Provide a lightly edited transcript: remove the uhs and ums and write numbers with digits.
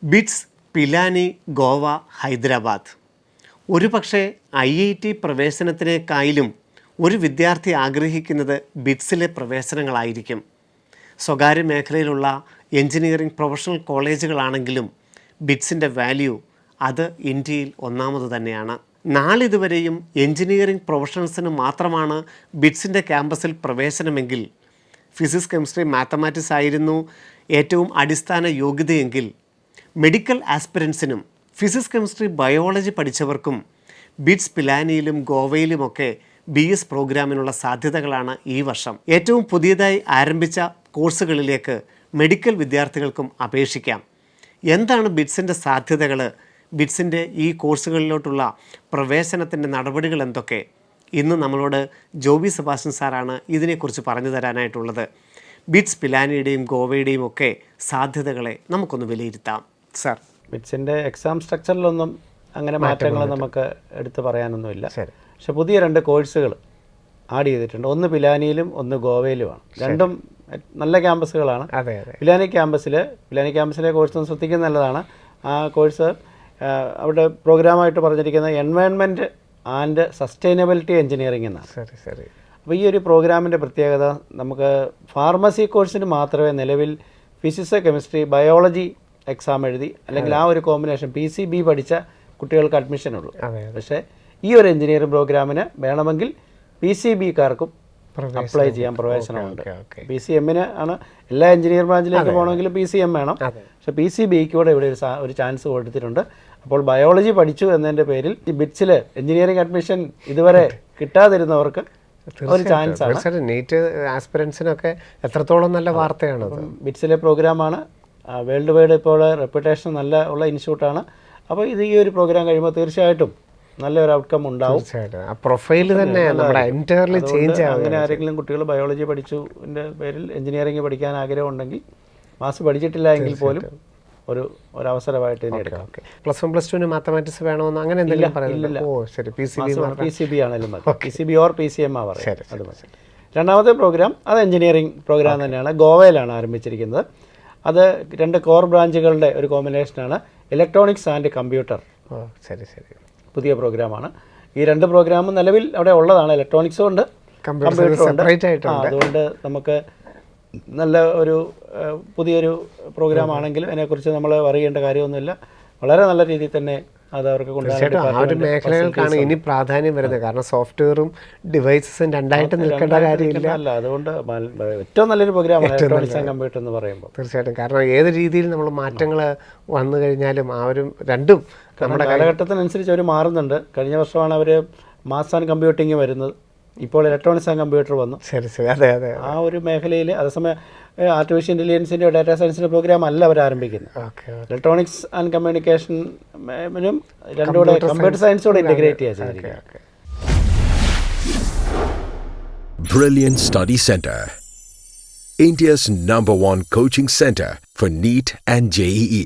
Bits, Pilani, Goa, Hyderabad. ഒരുപക്ഷെ IIT പ്രവേശനത്തിനേക്കാളും ഒരു വിദ്യാർത്ഥി ആഗ്രഹിക്കുന്നത് ബിറ്റ്സിലെ പ്രവേശനങ്ങളായിരിക്കും. സ്വകാര്യ മേഖലയിലുള്ള എഞ്ചിനീയറിംഗ് പ്രൊഫഷണൽ കോളേജുകളാണെങ്കിലും ബിറ്റ്സിൻ്റെ വാല്യൂ അത് ഇന്ത്യയിൽ ഒന്നാമത് തന്നെയാണ്. നാളിതുവരെയും എഞ്ചിനീയറിംഗ് പ്രൊഫഷണൽസിന് മാത്രമാണ് ബിറ്റ്സിൻ്റെ ക്യാമ്പസിൽ പ്രവേശനമെങ്കിൽ, ഫിസിക്സ്, കെമിസ്ട്രി, മാത്തമാറ്റിക്സ് ആയിരുന്നു ഏറ്റവും അടിസ്ഥാന യോഗ്യതയെങ്കിൽ, മെഡിക്കൽ ആസ്പിരൻസിനും ഫിസിക്സ്, കെമിസ്ട്രി, ബയോളജി പഠിച്ചവർക്കും ബിറ്റ്സ്, പിലാനിയിലും ഗോവയിലുമൊക്കെ BS പ്രോഗ്രാമിനുള്ള സാധ്യതകളാണ് ഈ വർഷം. ഏറ്റവും പുതിയതായി ആരംഭിച്ച കോഴ്സുകളിലേക്ക് മെഡിക്കൽ വിദ്യാർത്ഥികൾക്കും അപേക്ഷിക്കാം. എന്താണ് ബിറ്റ്സിൻ്റെ സാധ്യതകൾ, ബിറ്റ്സിൻ്റെ ഈ കോഴ്സുകളിലോട്ടുള്ള പ്രവേശനത്തിൻ്റെ നടപടികൾ എന്തൊക്കെ? ഇന്ന് നമ്മളോട് ജോബി സെബാസ്റ്റ്യൻ സാറാണ് ഇതിനെക്കുറിച്ച് പറഞ്ഞു തരാനായിട്ടുള്ളത്. ബിറ്റ്സ്, പിലാനിയുടെയും ഗോവയുടെയും ഒക്കെ സാധ്യതകളെ നമുക്കൊന്ന് വിലയിരുത്താം. സാർ, ബിറ്റ്സിൻ്റെ എക്സാം സ്ട്രക്ചറിലൊന്നും അങ്ങനെ മാറ്റങ്ങൾ നമുക്ക് എടുത്തു പറയാനൊന്നുമില്ല. പക്ഷെ പുതിയ 2 കോഴ്സുകൾ ആഡ് ചെയ്തിട്ടുണ്ട്. ഒന്ന് പിലാനിയിലും ഒന്ന് ഗോവയിലുമാണ്. രണ്ടും നല്ല ക്യാമ്പസുകളാണ്. പിലാനി ക്യാമ്പസിലെ കോഴ്സ് ഒന്ന് ശ്രദ്ധിക്കുന്നത് നല്ലതാണ്. ആ കോഴ്സ് അവിടെ പ്രോഗ്രാമായിട്ട് പറഞ്ഞിരിക്കുന്നത് എൻവയോൺമെൻറ്റ് ആൻഡ് സസ്റ്റൈനബിലിറ്റി എഞ്ചിനീയറിംഗ് എന്നാണ്. അപ്പോൾ ഈ ഒരു പ്രോഗ്രാമിൻ്റെ പ്രത്യേകത, നമുക്ക് ഫാർമസി കോഴ്സിന് മാത്രമേ നിലവിൽ ഫിസിക്സ്, കെമിസ്ട്രി, ബയോളജി എക്സാം എഴുതി അല്ലെങ്കിൽ ആ ഒരു കോമ്പിനേഷൻ PCB പഠിച്ച കുട്ടികൾക്ക് അഡ്മിഷനുള്ളൂ. പക്ഷേ ഈ ഒരു എഞ്ചിനീയറിംഗ് പ്രോഗ്രാമിന് വേണമെങ്കിൽ PCBക്കാർക്കും അപ്ലൈ ചെയ്യാൻ പ്രവേശനമുണ്ട്. PCMന് ആണ് എല്ലാ എഞ്ചിനീയർ ബ്രാഞ്ചിലേക്ക് പോകണമെങ്കിൽ PCM വേണം. പക്ഷേ PCBക്ക് കൂടെ ഇവിടെ ഒരു ചാൻസ് കൊടുത്തിട്ടുണ്ട്. അപ്പോൾ ബയോളജി പഠിച്ചു എന്നതിൻ്റെ പേരിൽ ഈ ബിറ്റ്സിൽ എഞ്ചിനീയറിംഗ് അഡ്മിഷൻ ഇതുവരെ കിട്ടാതിരുന്നവർക്ക് ഒരു ചാൻസ് ആണ്. നീറ്റ് ആസ്പിരൻസിനൊക്കെ എത്രത്തോളം നല്ല വാർത്തയാണ്. ബിറ്റ്സിലെ പ്രോഗ്രാമാണ്. വേൾഡ് വൈഡ് ഇപ്പോൾ റെപ്യൂട്ടേഷൻ നല്ല ഉള്ള ഇൻസ്റ്റിറ്റ്യൂട്ടാണ്. അപ്പോൾ ഇത് ഈ ഒരു പ്രോഗ്രാം കഴിയുമ്പോൾ തീർച്ചയായിട്ടും നല്ലൊരു ഔട്ട്കം ഉണ്ടാവും. പ്രൊഫൈൽ തന്നെ ചേഞ്ച്. അങ്ങനെ ആരെങ്കിലും കുട്ടികൾ ബയോളജി പഠിച്ചതിൻ്റെ പേരിൽ എഞ്ചിനീയറിംഗ് പഠിക്കാൻ ആഗ്രഹം ഉണ്ടെങ്കിൽ മാത്സ് പഠിച്ചിട്ടില്ല എങ്കിൽ പോലും ഒരു അവസരമായിട്ട് തന്നെ എടുക്കാം. +1 +2 മാത്തമാറ്റിക്സ് വേണമെന്ന് അങ്ങനെ എന്തെങ്കിലും പറയുന്നില്ല. PCB ആണെങ്കിലും മതി. PCB ഓർ PCM ആ പറയും. അത് മതി. രണ്ടാമത്തെ പ്രോഗ്രാം അത് എഞ്ചിനീയറിംഗ് പ്രോഗ്രാം തന്നെയാണ്. ഗോവയിലാണ് ആരംഭിച്ചിരിക്കുന്നത്. അത് 2 കോർ ബ്രാഞ്ചുകളുടെ ഒരു കോമ്പിനേഷനാണ്. Electronics and computer. പുതിയ പ്രോഗ്രാമാണ്. ഈ 2 പ്രോഗ്രാമും നിലവിൽ അവിടെ ഉള്ളതാണ്. ഇലക്ട്രോണിക്സും ഉണ്ട്, കമ്പ്യൂട്ടറും ഉണ്ട്. അതുകൊണ്ട് നമുക്ക് നല്ല ഒരു പുതിയൊരു പ്രോഗ്രാം ആണെങ്കിലും അതിനെക്കുറിച്ച് നമ്മൾ അറിയേണ്ട കാര്യമൊന്നുമില്ല. വളരെ നല്ല രീതിയിൽ തന്നെ അത് അവർക്ക് കൊണ്ടുപോകാൻ മേഖലകൾക്കാണ് ഇനി പ്രാധാന്യം വരുന്നത്. കാരണം സോഫ്റ്റ്വെയറും ഡിവൈസസും രണ്ടായിട്ട് നിൽക്കേണ്ട കാര്യമില്ല. അല്ല, അതുകൊണ്ട് ഏറ്റവും നല്ലൊരു പ്രോഗ്രാമാണ് ഇലക്ട്രോണിക്സ് ആൻഡ് കമ്പ്യൂട്ടർ എന്ന് പറയുമ്പോൾ. തീർച്ചയായിട്ടും. കാരണം ഏത് രീതിയിൽ നമ്മൾ മാറ്റങ്ങൾ വന്നു കഴിഞ്ഞാലും രണ്ടും നമ്മുടെ കാലഘട്ടത്തിനനുസരിച്ച് അവർ മാറുന്നുണ്ട്. കഴിഞ്ഞ വർഷമാണ് അവർ മാത്സ് ആൻഡ് കമ്പ്യൂട്ടിങ് വരുന്നത്. ഇപ്പോൾ ഇലക്ട്രോണിക്സ് ആൻഡ് കമ്പ്യൂട്ടർ വന്നു. ആ ഒരു മേഖലയിൽ അതേസമയം ആർട്ടിഫിഷ്യൽ ഇൻ്റലിജൻസിൻ്റെ ഡാറ്റാ സയൻസിൻ്റെ പ്രോഗ്രാം അല്ല അവർ ആരംഭിക്കുന്നത്. ഇലക്ട്രോണിക്സ് ആൻഡ് കമ്മ്യൂണിക്കേഷനും രണ്ടുകൂടെ കമ്പ്യൂട്ടർ സയൻസോടെ ഇൻ്റഗ്രേറ്റ് ചെയ്യാൻ ചെയ്തിരിക്കുന്നത്. Brilliant Study Center, India's #1 coaching center for NEET and JEE.